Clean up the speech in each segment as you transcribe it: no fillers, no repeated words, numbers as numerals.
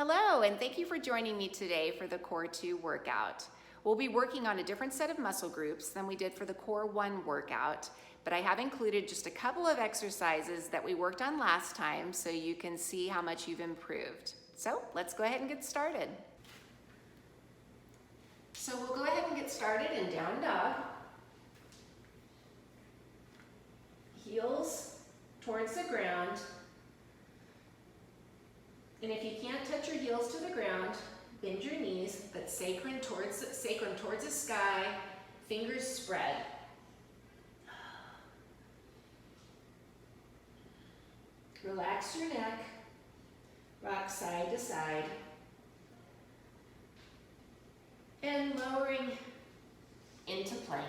Hello, and thank you for joining me today for the Core 2 workout. We'll be working on a different set of muscle groups than we did for the Core 1 workout, but I have included just a couple of exercises that we worked on last time so you can see how much you've improved. So let's go ahead and get started. So we'll go ahead and get started in down dog. Heels towards the ground. And if you can't touch your heels to the ground, bend your knees, but sacrum towards the sky, fingers spread. Relax your neck, rock side to side. And lowering into plank.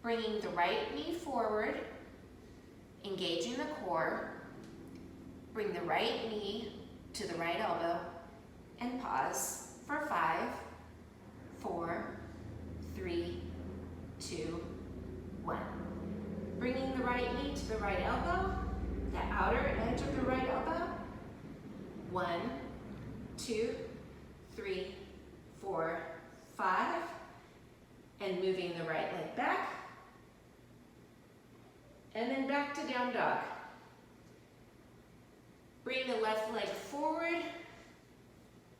Bringing the right knee forward, engaging the core. Bring the right knee to the right elbow and pause for 5, 4, 3, 2, 1. Bringing the right knee to the right elbow, the outer edge of the right elbow. 1, 2, 3, 4, 5. And moving the right leg back. And then back to down dog. Bring the left leg forward,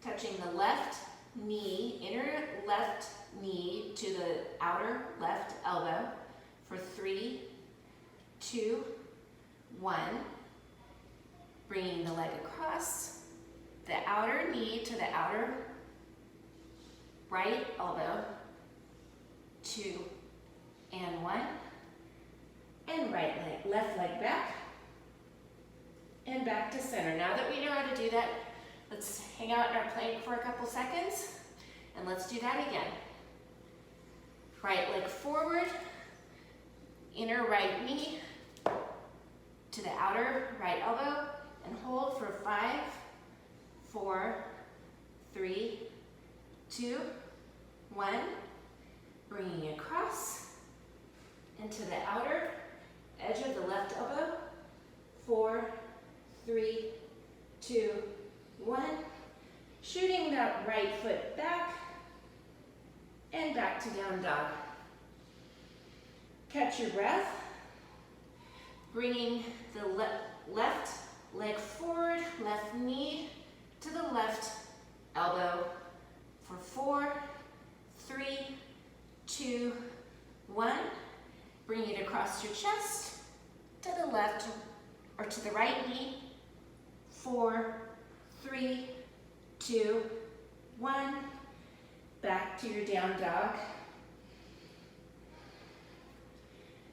touching the left knee, inner left knee to the outer left elbow for 3, 2, 1. Bringing the leg across, the outer knee to the outer right elbow, 2 and 1. And left leg back, and back to center. Now that we know how to do that, let's hang out in our plank for a couple seconds, and let's do that again. Right leg forward, inner right knee to the outer right elbow, and hold for 5, 4, 3, 2, 1. Bringing it across, into the outer edge of the left elbow. 4, 3, 2, 1. Shooting that right foot back and back to down dog. Catch your breath. Bringing the left leg forward, left knee to the left elbow for 4, 3, 2, 1. Bring it across your chest, to the left or to the right knee. 4, 3, 2, 1. Back to your down dog.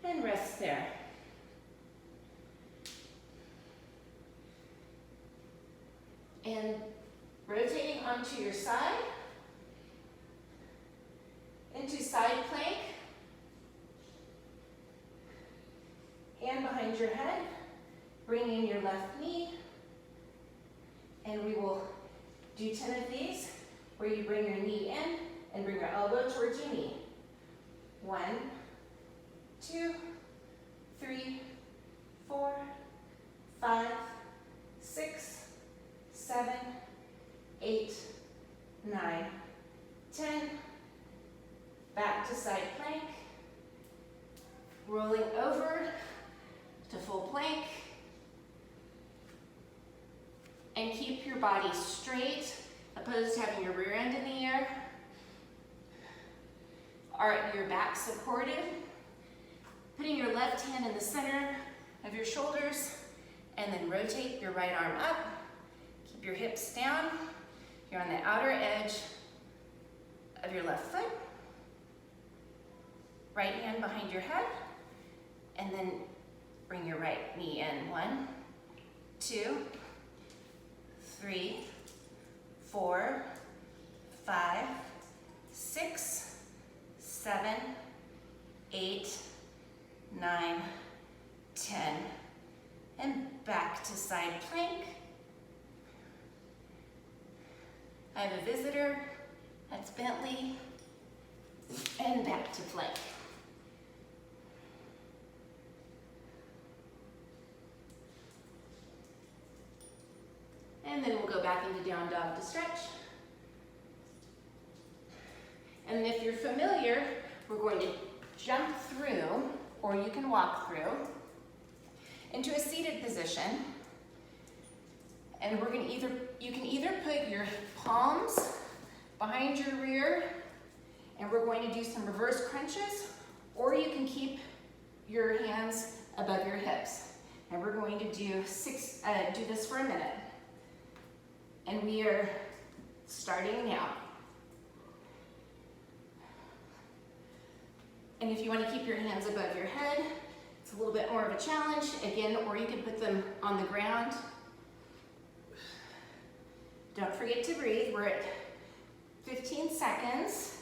And rest there. And rotating onto your side, into side plank. Hand behind your head, bring in your left knee, and we will do 10 of these where you bring your knee in and bring your elbow towards your knee. 1, 2, 3, 4, 5, 6, 7, 8, 9, 10. Back to side plank, rolling over to full plank, and keep your body straight, opposed to having your rear end in the air, or your back supported. Putting your left hand in the center of your shoulders, and then rotate your right arm up. Keep your hips down. You're on the outer edge of your left foot. Right hand behind your head, and then bring your right knee in. 1, 2, 3, 4, 5, 6, 7, 8, 9, 10. And back to side plank. I have a visitor, that's Bentley, and back to plank. And then we'll go back into down dog to stretch. And if you're familiar, we're going to jump through, or you can walk through, into a seated position. And we're going to you can either put your palms behind your rear, and we're going to do some reverse crunches, or you can keep your hands above your hips. And we're going to do this for a minute. And we are starting now. And if you want to keep your hands above your head, it's a little bit more of a challenge, again, or you can put them on the ground. Don't forget to breathe. We're at 15 seconds.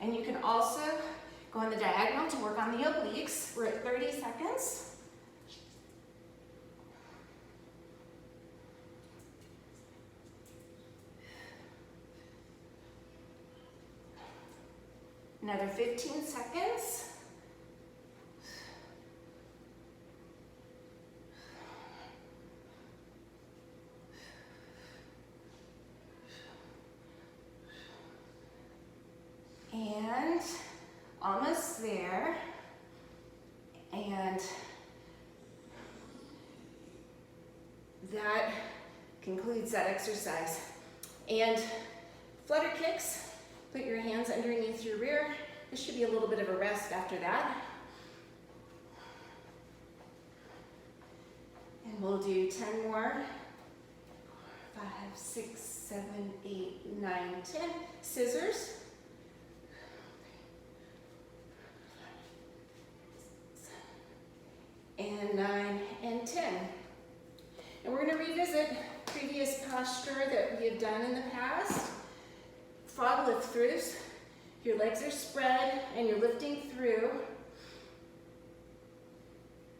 And you can also go on the diagonal to work on the obliques. We're at 30 seconds. Another 15 seconds. And almost there. And that concludes that exercise. And flutter kicks. Put your hands underneath your rear. This should be a little bit of a rest after that. And we'll do 10 more. 5, 6, 7, 8, 9, 10. Scissors. And 9 and 10. And we're going to revisit previous posture that we have done in the past. Frog lift throughs. Your legs are spread and you're lifting through.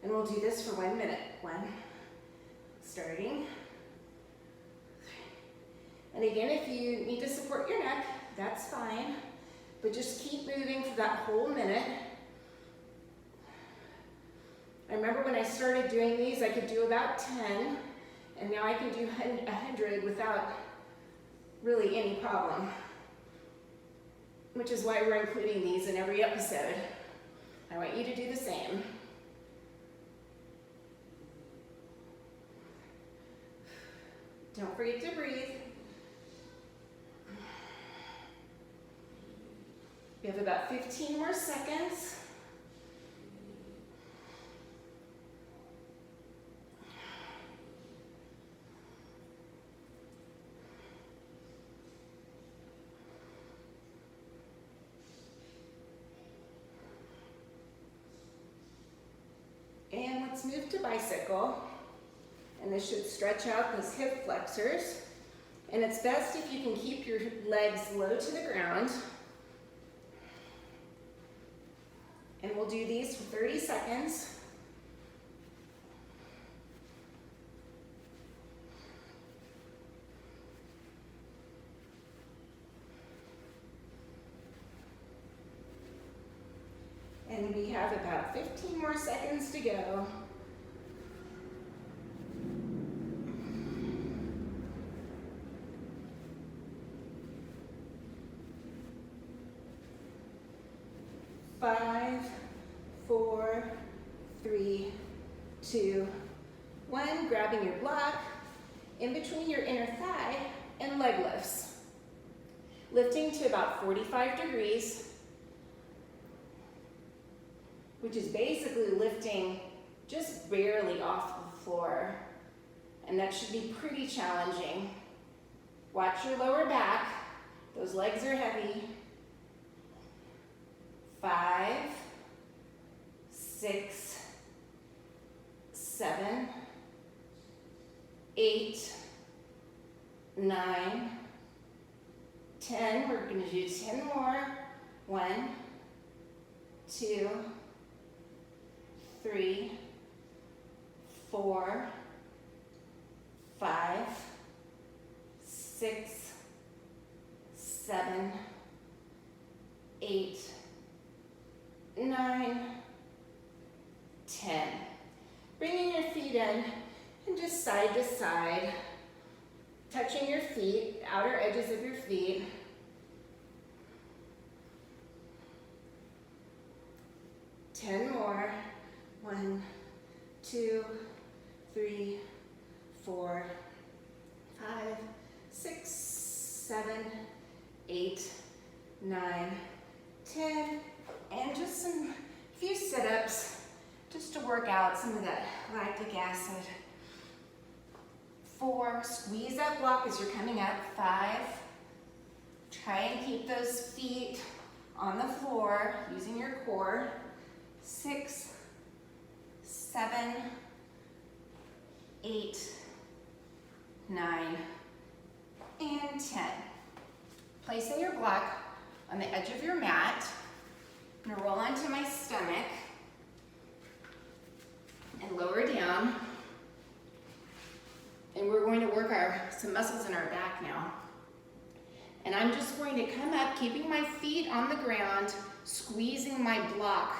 And we'll do this for 1 minute. 1, starting. And again, if you need to support your neck, that's fine. But just keep moving for that whole minute. I remember when I started doing these, I could do about 10. And now I can do 100 without really any problem. Which is why we're including these in every episode. I want you to do the same. Don't forget to breathe. We have about 15 more seconds. And let's move to bicycle. And this should stretch out those hip flexors. And it's best if you can keep your legs low to the ground. And we'll do these for 30 seconds. And we have about 15 more seconds to go. Five, 4, 3, 2, 1. Grabbing your block in between your inner thigh and leg lifts. Lifting to about 45 degrees, which is basically lifting just barely off the floor. And that should be pretty challenging. Watch your lower back. Those legs are heavy. 5, 6, 7, 8, 9, 10. We're going to do 10 more. 1, 2, 3, 4, 5, 6, 7, 8, 9, 10. Bringing your feet in and just side to side, touching your feet, outer edges of your feet. 10 more. 1, 2, 3, 4, 5, 6, 7, 8, 9, 10. And just a few sit-ups just to work out some of that lactic acid. 4, squeeze that block as you're coming up. 5, try and keep those feet on the floor using your core. 6, 7, 8, 9, and 10. Placing your block on the edge of your mat. I'm going to roll onto my stomach and lower down. And we're going to work some muscles in our back now. And I'm just going to come up, keeping my feet on the ground, squeezing my block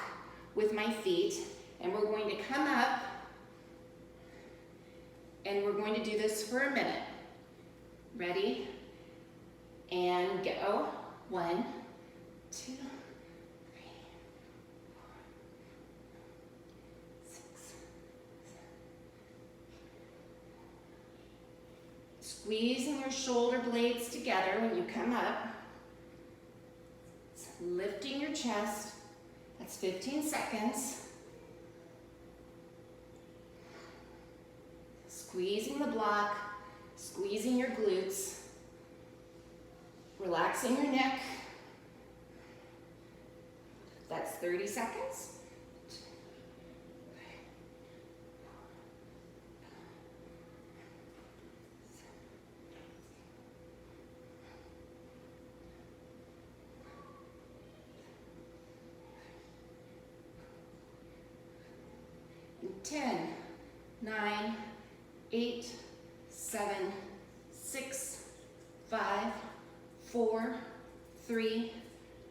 with my feet. And we're going to come up, and we're going to do this for a minute. Ready? And go. 1, 2, 3, 4, 6, 7. Squeezing your shoulder blades together when you come up. Lifting your chest. That's 15 seconds. Squeezing the block, squeezing your glutes, relaxing your neck. That's 30 seconds. 10, 9, 8, 7, 6, 5, 4, 3,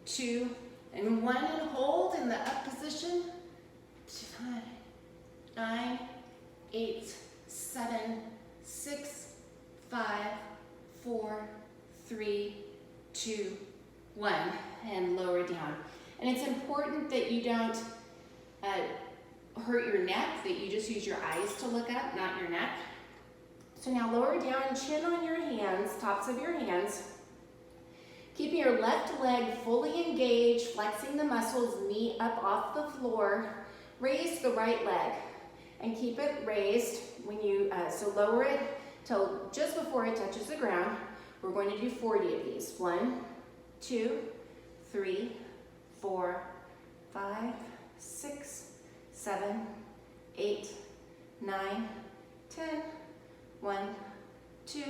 2, and 1, and hold in the up position. 10, 9, 8, 7, 6, 5, 4, 3, 2, 1, and lower down. And it's important that you don't hurt your neck, that you just use your eyes to look up, not your neck. So now lower down, chin on your hands, tops of your hands. Keeping your left leg fully engaged, flexing the muscles, knee up off the floor. Raise the right leg and keep it raised when you, so lower it till just before it touches the ground. We're going to do 40 of these. 1, 2, 3, 4, 5, 6, 7, 8, 9, 10. 1, 2,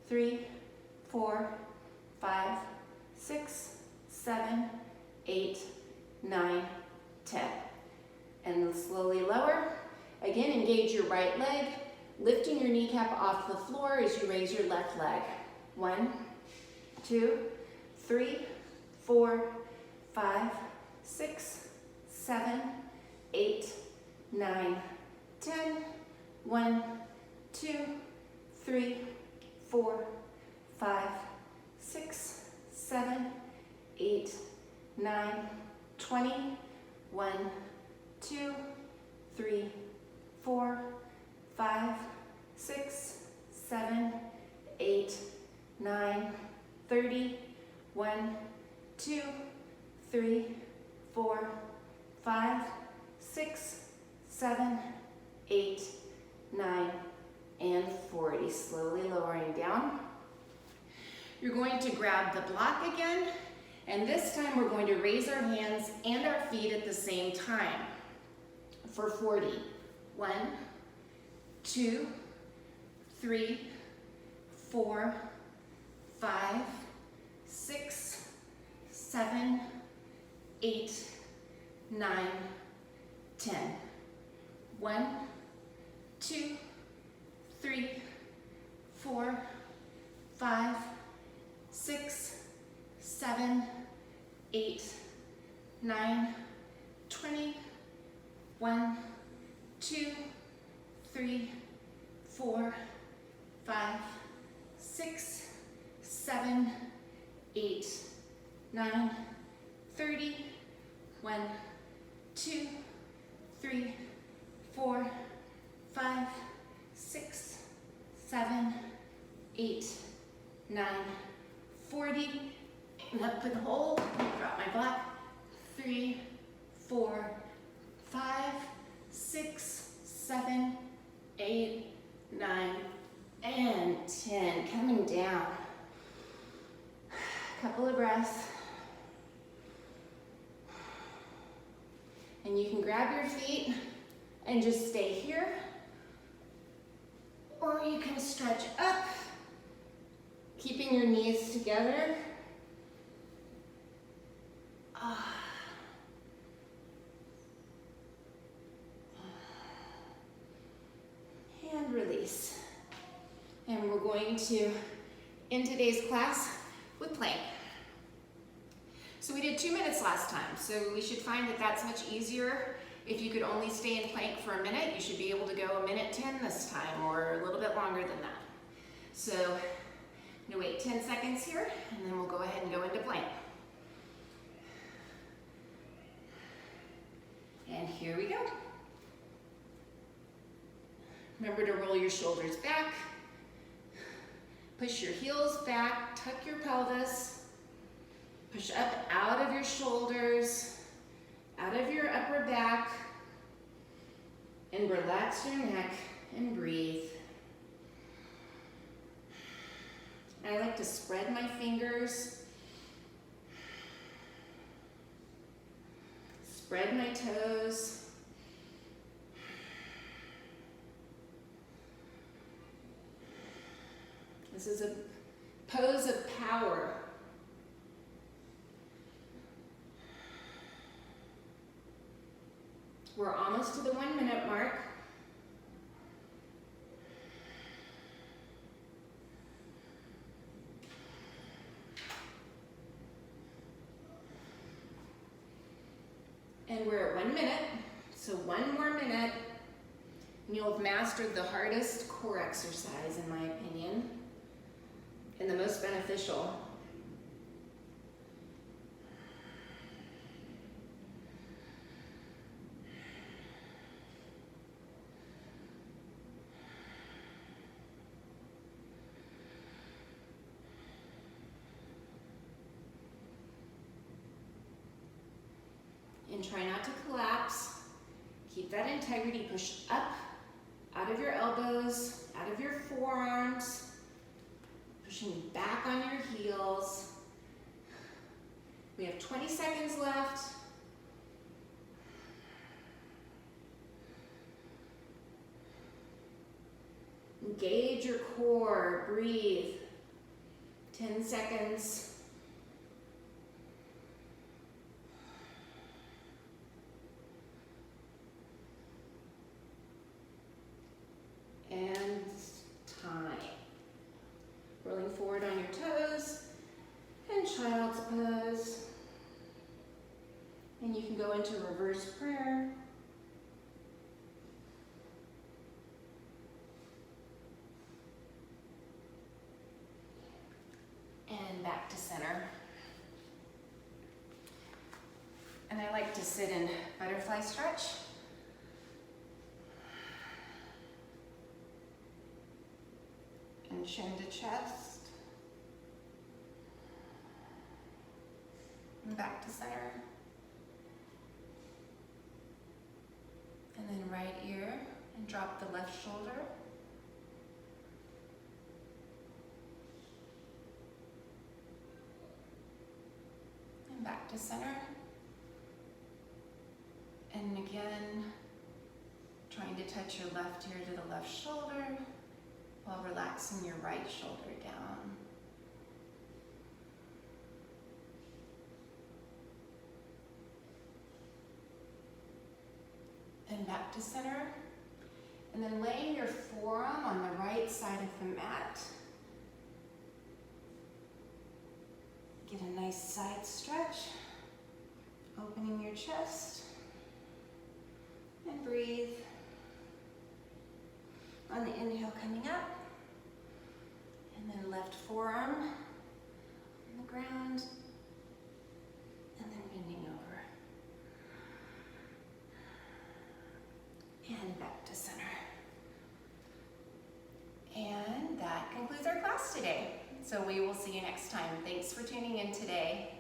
3, 4, 5, 6, 7, 8, 9, 10. And slowly lower. Again, engage your right leg, lifting your kneecap off the floor as you raise your left leg. 1, 2, 3, 4, 5, 6, 7, 8, 9, 10. 1, 2, 3, 4, 5, 6, 7, 8, 9, 20. 1, 2, 3, 4, 5, 6, 7, 8, 9, 30. 1, 2, 3, 4, 5, 6, 7, 8, 9, and 40. Slowly lowering down. You're going to grab the block again, and this time we're going to raise our hands and our feet at the same time for 40. 1, 2, 3, 4, 5, 6, 7, 8, 9, 10. 1, 2, 3, 4, 5, 6, 7, 8, 9, 20. 1, 2, 3, 4, 5, 6, 7, 8, 9, 30. 1, 2, 3, 4, 5, 6, 7, 8, 9, 40. And up and hold. Drop my block. 3, 4, 5, 6, 7, 8, 9, and 10. Coming down. Couple of breaths. And you can grab your feet and just stay here. Or you can stretch up, keeping your knees together. And release. And we're going to end today's class with plank. So we did 2 minutes last time, so we should find that that's much easier. If you could only stay in plank for a minute, you should be able to go 1:10 this time, or a little bit longer than that. So I'm gonna wait 10 seconds here, and then we'll go ahead and go into plank. And here we go. Remember to roll your shoulders back, push your heels back, tuck your pelvis, push up out of your shoulders, out of your upper back, and relax your neck and breathe. I like to spread my fingers, spread my toes. This is a pose of power. We're almost to the 1 minute mark. And we're at 1 minute, so 1 more minute, and you'll have mastered the hardest core exercise, in my opinion, and the most beneficial. And try not to collapse. Keep that integrity. Push up, out of your elbows, out of your forearms. Pushing back on your heels. We have 20 seconds left. Engage your core. Breathe. 10 seconds. And time. Rolling forward on your toes and child's pose. And you can go into reverse prayer. And back to center. And I like to sit in butterfly stretch. And chin to chest. And back to center. And then right ear and drop the left shoulder. And back to center. And again, trying to touch your left ear to the left shoulder, while relaxing your right shoulder down. And back to center. And then laying your forearm on the right side of the mat. Get a nice side stretch. Opening your chest. breathe. On the inhale, coming up. And then left forearm on the ground. And then bending over. And back to center. And that concludes our class today. So we will see you next time. Thanks for tuning in today.